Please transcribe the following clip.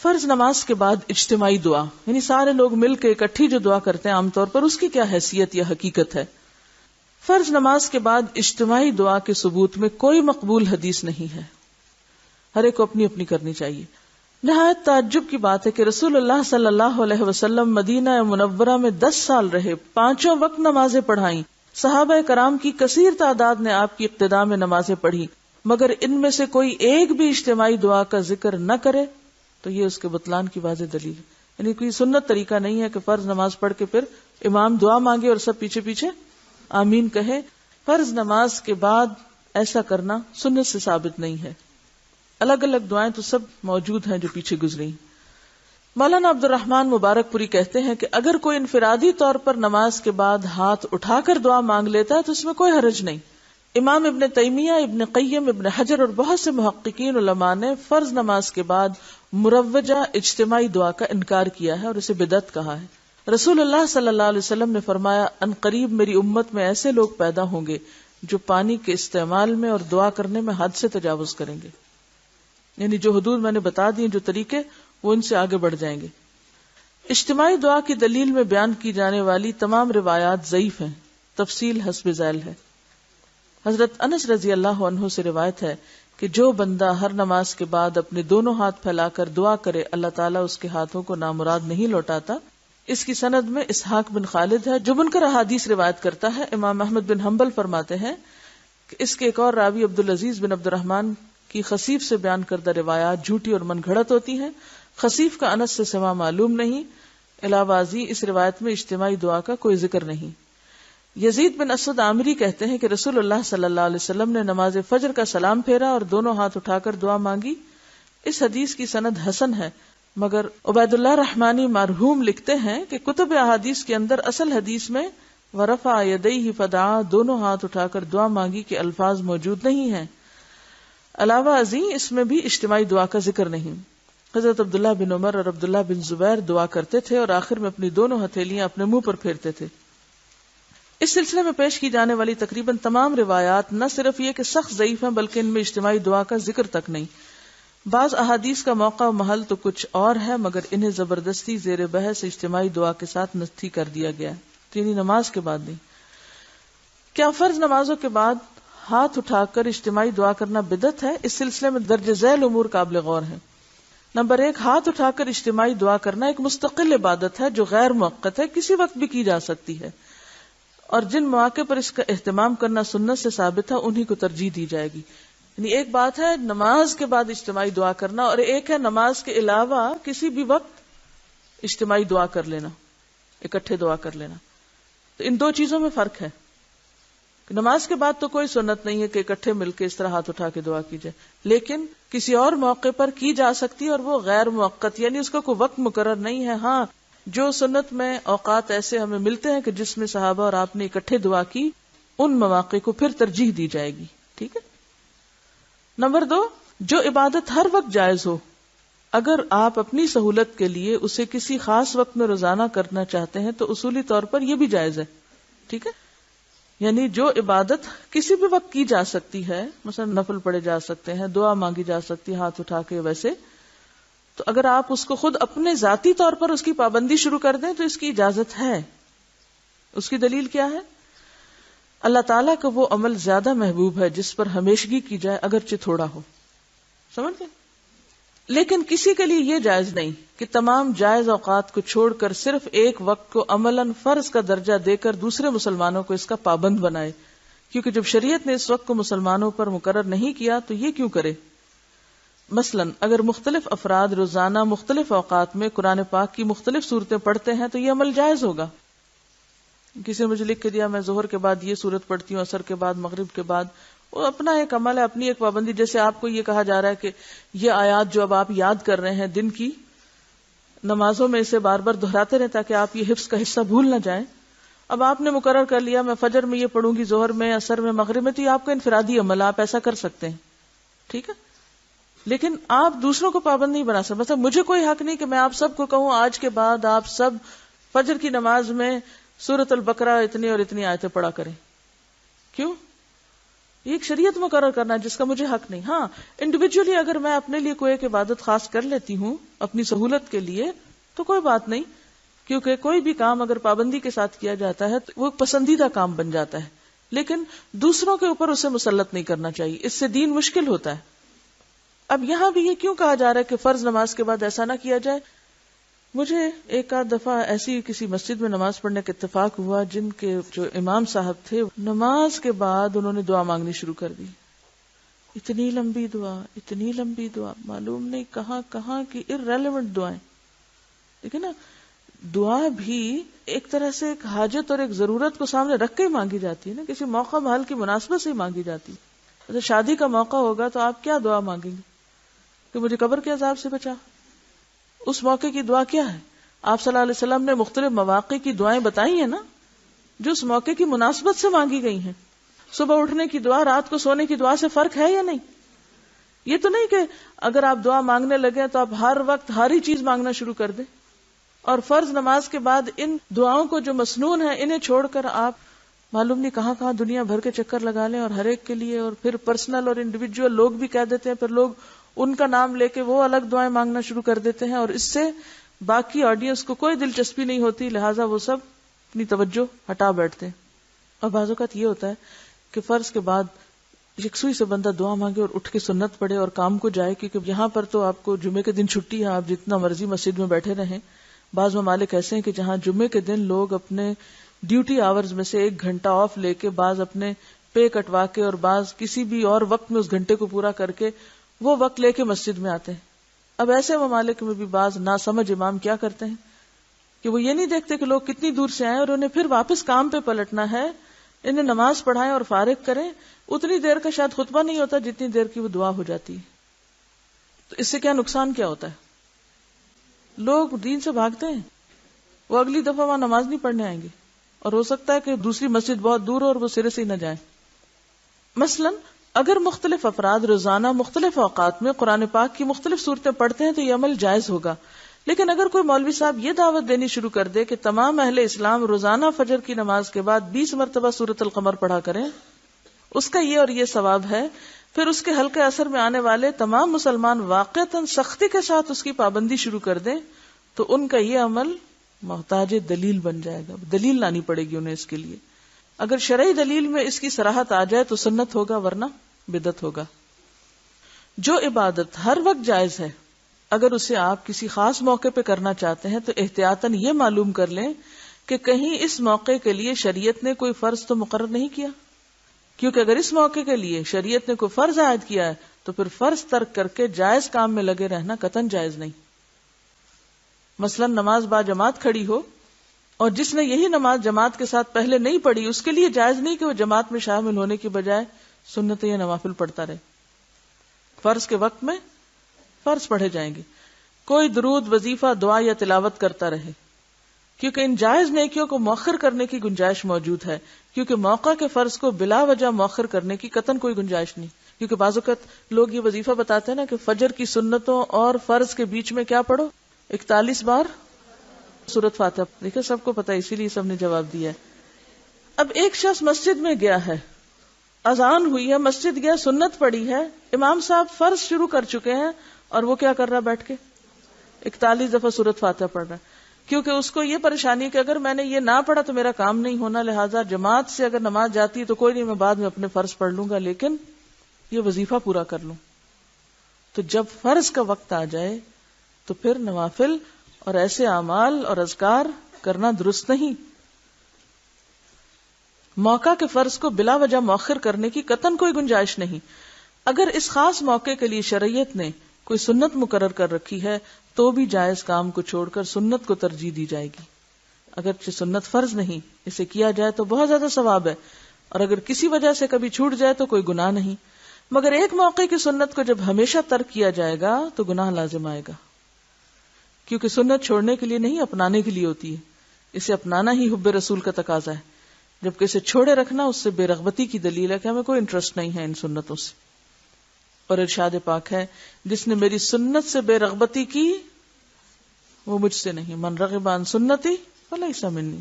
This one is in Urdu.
فرض نماز کے بعد اجتماعی دعا، یعنی سارے لوگ مل کے اکٹھی جو دعا کرتے ہیں عام طور پر، اس کی کیا حیثیت یا حقیقت ہے؟ فرض نماز کے بعد اجتماعی دعا کے ثبوت میں کوئی مقبول حدیث نہیں ہے، ہر ایک کو اپنی اپنی کرنی چاہیے۔ نہایت تعجب کی بات ہے کہ رسول اللہ صلی اللہ علیہ وسلم مدینہ منورہ میں 10 سال رہے، 5 وقت نمازیں پڑھائیں، صحابہ کرام کی کثیر تعداد نے آپ کی اقتداء میں نمازیں پڑھی، مگر ان میں سے کوئی ایک بھی اجتماعی دعا کا ذکر نہ کرے تو یہ اس کے بطلان کی واضح دلیل ہے۔ یعنی کوئی سنت طریقہ نہیں ہے کہ فرض نماز پڑھ کے پھر امام دعا مانگے اور سب پیچھے پیچھے آمین کہے۔ فرض نماز کے بعد ایسا کرنا سنت سے ثابت نہیں ہے۔ الگ الگ دعائیں تو سب موجود ہیں جو پیچھے گزری۔ مولانا عبد الرحمن مبارک پوری کہتے ہیں کہ اگر کوئی انفرادی طور پر نماز کے بعد ہاتھ اٹھا کر دعا مانگ لیتا ہے تو اس میں کوئی حرج نہیں۔ امام ابن تیمیہ، ابن قیم، ابن حجر اور بہت سے محققین علماء نے فرض نماز کے بعد مروجہ اجتماعی دعا کا انکار کیا ہے اور اسے بدعت کہا ہے۔ رسول اللہ صلی اللہ علیہ وسلم نے فرمایا، ان قریب میری امت میں ایسے لوگ پیدا ہوں گے جو پانی کے استعمال میں اور دعا کرنے میں حد سے تجاوز کریں گے، یعنی جو حدود میں نے بتا دی، جو طریقے، وہ ان سے آگے بڑھ جائیں گے۔ اجتماعی دعا کی دلیل میں بیان کی جانے والی تمام روایات ضعیف ہیں، تفصیل حسب ذیل ہے۔ حضرت انس رضی اللہ عنہ سے روایت ہے کہ جو بندہ ہر نماز کے بعد اپنے دونوں ہاتھ پھیلا کر دعا کرے، اللہ تعالیٰ اس کے ہاتھوں کو نامراد نہیں لوٹاتا۔ اس کی سند میں اسحاق بن خالد ہے جو منکر احادیث روایت کرتا ہے۔ امام احمد بن حنبل فرماتے ہیں کہ اس کے ایک اور راوی عبدالعزیز بن عبد الرحمن کی خصیف سے بیان کردہ روایات جھوٹی اور من گھڑت ہوتی ہیں۔ خصیف کا انس سے سوا معلوم نہیں، علاوہ ازیں اس روایت میں اجتماعی دعا کا کوئی ذکر نہیں۔ یزید بن اسود عامری کہتے ہیں کہ رسول اللہ صلی اللہ علیہ وسلم نے نماز فجر کا سلام پھیرا اور دونوں ہاتھ اٹھا کر دعا مانگی۔ اس حدیث کی سند حسن ہے، مگر عبید اللہ رحمانی مرحوم لکھتے ہیں کہ کتب احادیث کے اندر اصل حدیث میں ورفع یدیہ فدعا، دونوں ہاتھ اٹھا کر دعا مانگی کے الفاظ موجود نہیں ہیں۔ علاوہ ازیں اس میں بھی اجتماعی دعا کا ذکر نہیں۔ حضرت عبداللہ بن عمر اور عبداللہ بن زبیر دعا کرتے تھے اور آخر میں اپنی دونوں ہتھیلیاں اپنے منہ پر پھیرتے تھے۔ اس سلسلے میں پیش کی جانے والی تقریباً تمام روایات نہ صرف یہ کہ سخت ضعیف ہیں بلکہ ان میں اجتماعی دعا کا ذکر تک نہیں۔ بعض احادیث کا موقع و محل تو کچھ اور ہے، مگر انہیں زبردستی زیر بحث اجتماعی دعا کے ساتھ نتھی کر دیا گیا ہے، یعنی نماز کے بعد نہیں۔ کیا فرض نمازوں کے بعد ہاتھ اٹھا کر اجتماعی دعا کرنا بدعت ہے؟ اس سلسلے میں درج ذیل امور قابل غور ہیں۔ نمبر 1، ہاتھ اٹھا کر اجتماعی دعا کرنا ایک مستقل عبادت ہے جو غیر موقت ہے، کسی وقت بھی کی جا سکتی ہے، اور جن مواقع پر اس کا اہتمام کرنا سنت سے ثابت ہے انہی کو ترجیح دی جائے گی۔ یعنی ایک بات ہے نماز کے بعد اجتماعی دعا کرنا، اور ایک ہے نماز کے علاوہ کسی بھی وقت اجتماعی دعا کر لینا، اکٹھے دعا کر لینا۔ تو ان دو چیزوں میں فرق ہے۔ نماز کے بعد تو کوئی سنت نہیں ہے کہ اکٹھے مل کے اس طرح ہاتھ اٹھا کے دعا کی جائے، لیکن کسی اور موقع پر کی جا سکتی ہے، اور وہ غیر موقت، یعنی اس کا کوئی وقت مقرر نہیں ہے۔ ہاں، جو سنت میں اوقات ایسے ہمیں ملتے ہیں کہ جس میں صحابہ اور آپ نے اکٹھے دعا کی، ان مواقع کو پھر ترجیح دی جائے گی۔ ٹھیک ہے۔ نمبر 2، جو عبادت ہر وقت جائز ہو، اگر آپ اپنی سہولت کے لیے اسے کسی خاص وقت میں روزانہ کرنا چاہتے ہیں تو اصولی طور پر یہ بھی جائز ہے۔ ٹھیک ہے، یعنی جو عبادت کسی بھی وقت کی جا سکتی ہے، مثلا نفل پڑھے جا سکتے ہیں، دعا مانگی جا سکتی ہے ہاتھ اٹھا کے، ویسے تو اگر آپ اس کو خود اپنے ذاتی طور پر اس کی پابندی شروع کر دیں تو اس کی اجازت ہے۔ اس کی دلیل کیا ہے؟ اللہ تعالیٰ کا وہ عمل زیادہ محبوب ہے جس پر ہمیشگی کی جائے اگرچہ تھوڑا ہو، سمجھ گئے؟ لیکن کسی کے لیے یہ جائز نہیں کہ تمام جائز اوقات کو چھوڑ کر صرف ایک وقت کو عملاً فرض کا درجہ دے کر دوسرے مسلمانوں کو اس کا پابند بنائے، کیونکہ جب شریعت نے اس وقت کو مسلمانوں پر مقرر نہیں کیا تو یہ کیوں کرے؟ مثلاً اگر مختلف افراد روزانہ مختلف اوقات میں قرآن پاک کی مختلف صورتیں پڑھتے ہیں تو یہ عمل جائز ہوگا۔ کسی نے مجھے لکھ کے دیا میں ظہر کے بعد یہ صورت پڑھتی ہوں، عصر کے بعد، مغرب کے بعد، وہ اپنا ایک عمل ہے، اپنی ایک پابندی۔ جیسے آپ کو یہ کہا جا رہا ہے کہ یہ آیات جو اب آپ یاد کر رہے ہیں دن کی نمازوں میں اسے بار بار دہراتے رہیں تاکہ آپ یہ حفظ کا حصہ بھول نہ جائیں۔ اب آپ نے مقرر کر لیا میں فجر میں یہ پڑھوں گی، ظہر میں، عصر میں، مغرب میں، تو یہ آپ کا انفرادی عمل، آپ ایسا کر سکتے ہیں، ٹھیک ہے، لیکن آپ دوسروں کو پابند نہیں بنا سکتے۔ مطلب مجھے کوئی حق نہیں کہ میں آپ سب کو کہوں آج کے بعد آپ سب فجر کی نماز میں سورۃ البقرہ اتنی اور اتنی آیتیں پڑھا کریں۔ کیوں؟ یہ ایک شریعت مقرر کرنا جس کا مجھے حق نہیں. ہاں انڈیویجولی اگر میں اپنے لیے کوئی ایک عبادت خاص کر لیتی ہوں اپنی سہولت کے لیے تو کوئی بات نہیں، کیونکہ کوئی بھی کام اگر پابندی کے ساتھ کیا جاتا ہے تو وہ پسندیدہ کام بن جاتا ہے، لیکن دوسروں کے اوپر اسے مسلط نہیں کرنا چاہیے، اس سے دین مشکل ہوتا ہے. اب یہاں بھی یہ کیوں کہا جا رہا ہے کہ فرض نماز کے بعد ایسا نہ کیا جائے؟ مجھے ایک آدھ دفعہ ایسی کسی مسجد میں نماز پڑھنے کا اتفاق ہوا جن کے جو امام صاحب تھے نماز کے بعد انہوں نے دعا مانگنی شروع کر دی. اتنی لمبی دعا، معلوم نہیں کہاں کہاں کی irrelevant دعائیں. دیکھیں نا، دعا بھی ایک طرح سے ایک حاجت اور ایک ضرورت کو سامنے رکھ کے ہی مانگی جاتی ہے نا، کسی موقع محل کی مناسبت سے ہی مانگی جاتی. اگر شادی کا موقع ہوگا تو آپ کیا دعا مانگیں گے کہ مجھے قبر کے عذاب سے بچا؟ اس موقع کی دعا کیا ہے؟ آپ صلی اللہ علیہ وسلم نے مختلف مواقع کی دعائیں بتائی ہیں نا، جو اس موقع کی مناسبت سے مانگی گئی ہیں. صبح اٹھنے کی دعا رات کو سونے کی دعا سے فرق ہے یا نہیں؟ یہ تو نہیں کہ اگر آپ دعا مانگنے لگے تو آپ ہر وقت ہر ہی چیز مانگنا شروع کر دیں. اور فرض نماز کے بعد ان دعاؤں کو جو مسنون ہے انہیں چھوڑ کر آپ معلوم نہیں کہاں کہاں دنیا بھر کے چکر لگا لیں اور ہر ایک کے لیے، اور پھر پرسنل اور انڈیویجول لوگ بھی کہہ دیتے ہیں، پھر لوگ ان کا نام لے کے وہ الگ دعائیں مانگنا شروع کر دیتے ہیں، اور اس سے باقی آڈینس کو کوئی دلچسپی نہیں ہوتی، لہٰذا وہ سب اپنی توجہ ہٹا بیٹھتے ہیں. اور بعض اوقات یہ ہوتا ہے کہ فرض کے بعد یکسوئی سے بندہ دعا مانگے اور اٹھ کے سنت پڑھے اور کام کو جائے، کیونکہ یہاں پر تو آپ کو جمعے کے دن چھٹی ہے، آپ جتنا مرضی مسجد میں بیٹھے رہیں. بعض ممالک ایسے ہیں کہ جہاں جمعے کے دن لوگ اپنے ڈیوٹی آورز میں سے 1 گھنٹہ آف لے کے، بعض اپنے پے کٹوا کے اور بعض کسی بھی اور وقت میں اس گھنٹے کو پورا کر کے وہ وقت لے کے مسجد میں آتے ہیں. اب ایسے ممالک میں بھی بعض ناسمجھ امام کیا کرتے ہیں کہ وہ یہ نہیں دیکھتے کہ لوگ کتنی دور سے آئے اور انہیں پھر واپس کام پہ پلٹنا ہے، انہیں نماز پڑھائیں اور فارغ کریں. اتنی دیر کا شاید خطبہ نہیں ہوتا جتنی دیر کی وہ دعا ہو جاتی ہے. تو اس سے کیا نقصان کیا ہوتا ہے؟ لوگ دین سے بھاگتے ہیں، وہ اگلی دفعہ وہاں نماز نہیں پڑھنے آئیں گے، اور ہو سکتا ہے کہ دوسری مسجد بہت دور ہو اور وہ سرے سے ہی نہ جائیں. مثلا اگر مختلف افراد روزانہ مختلف اوقات میں قرآن پاک کی مختلف صورتیں پڑھتے ہیں تو یہ عمل جائز ہوگا. لیکن اگر کوئی مولوی صاحب یہ دعوت دینی شروع کر دے کہ تمام اہل اسلام روزانہ فجر کی نماز کے بعد 20 مرتبہ سورۃ القمر پڑھا کریں، اس کا یہ اور یہ ثواب ہے، پھر اس کے حلقے اثر میں آنے والے تمام مسلمان واقعتاً سختی کے ساتھ اس کی پابندی شروع کر دیں، تو ان کا یہ عمل محتاج دلیل بن جائے گا. دلیل لانی پڑے گی انہیں اس کے لیے. اگر شرعی دلیل میں اس کی صراحت آ جائے تو سنت ہوگا، ورنہ بدعت ہوگا. جو عبادت ہر وقت جائز ہے، اگر اسے آپ کسی خاص موقع پہ کرنا چاہتے ہیں تو احتیاطاً یہ معلوم کر لیں کہ کہیں اس موقع کے لیے شریعت نے کوئی فرض تو مقرر نہیں کیا، کیونکہ اگر اس موقع کے لیے شریعت نے کوئی فرض عائد کیا ہے تو پھر فرض ترک کر کے جائز کام میں لگے رہنا قطعاً جائز نہیں. مثلا نماز با جماعت کھڑی ہو اور جس نے یہی نماز جماعت کے ساتھ پہلے نہیں پڑھی، اس کے لیے جائز نہیں کہ وہ جماعت میں شامل ہونے کی بجائے سنتیں یا نوافل پڑھتا رہے. فرض کے وقت میں فرض پڑھے جائیں گے. کوئی درود، وظیفہ، دعا یا تلاوت کرتا رہے، کیونکہ ان جائز نیکیوں کو مؤخر کرنے کی گنجائش موجود ہے، کیونکہ موقع کے فرض کو بلا وجہ مؤخر کرنے کی قطعاً کوئی گنجائش نہیں. کیونکہ بعض اوقات لوگ یہ وظیفہ بتاتے ہیں نا کہ فجر کی سنتوں اور فرض کے بیچ میں کیا پڑھو، 41 بار سورۃ فاتحہ. دیکھیں سب کو پتا ہے، اسی لیے سب نے جواب دیا ہے. اب ایک شخص مسجد میں گیا ہے، اذان ہوئی ہے، مسجد گیا، سنت پڑھی ہے، امام صاحب فرض شروع کر چکے ہیں اور وہ کیا کر رہا ہے؟ بیٹھ کے 41 دفعہ سورۃ فاتحہ پڑھ رہا ہے. کیونکہ اس کو یہ پریشانی ہے کہ اگر میں نے یہ نہ پڑھا تو میرا کام نہیں ہونا، لہٰذا جماعت سے اگر نماز جاتی ہے تو کوئی نہیں، میں بعد میں اپنے فرض پڑھ لوں گا، لیکن یہ وظیفہ پورا کر لوں. تو جب فرض کا وقت آ جائے تو پھر نوافل اور ایسے اعمال اور اذکار کرنا درست نہیں. موقع کے فرض کو بلا وجہ مؤخر کرنے کی قطعاً کوئی گنجائش نہیں. اگر اس خاص موقع کے لیے شریعت نے کوئی سنت مقرر کر رکھی ہے تو بھی جائز کام کو چھوڑ کر سنت کو ترجیح دی جائے گی. اگرچہ سنت فرض نہیں، اسے کیا جائے تو بہت زیادہ ثواب ہے، اور اگر کسی وجہ سے کبھی چھوٹ جائے تو کوئی گناہ نہیں. مگر ایک موقع کی سنت کو جب ہمیشہ ترک کیا جائے گا تو گناہ لازم آئے گا، کیونکہ سنت چھوڑنے کے لیے نہیں، اپنانے کے لیے ہوتی ہے. اسے اپنانا ہی حب رسول کا تقاضا ہے، جبکہ اسے چھوڑے رکھنا اس سے بے رغبتی کی دلیل ہے کہ ہمیں کوئی انٹرسٹ نہیں ہے ان سنتوں سے. اور ارشاد پاک ہے، جس نے میری سنت سے بے رغبتی کی وہ مجھ سے نہیں، من رغب عن سنتی فلیس منی.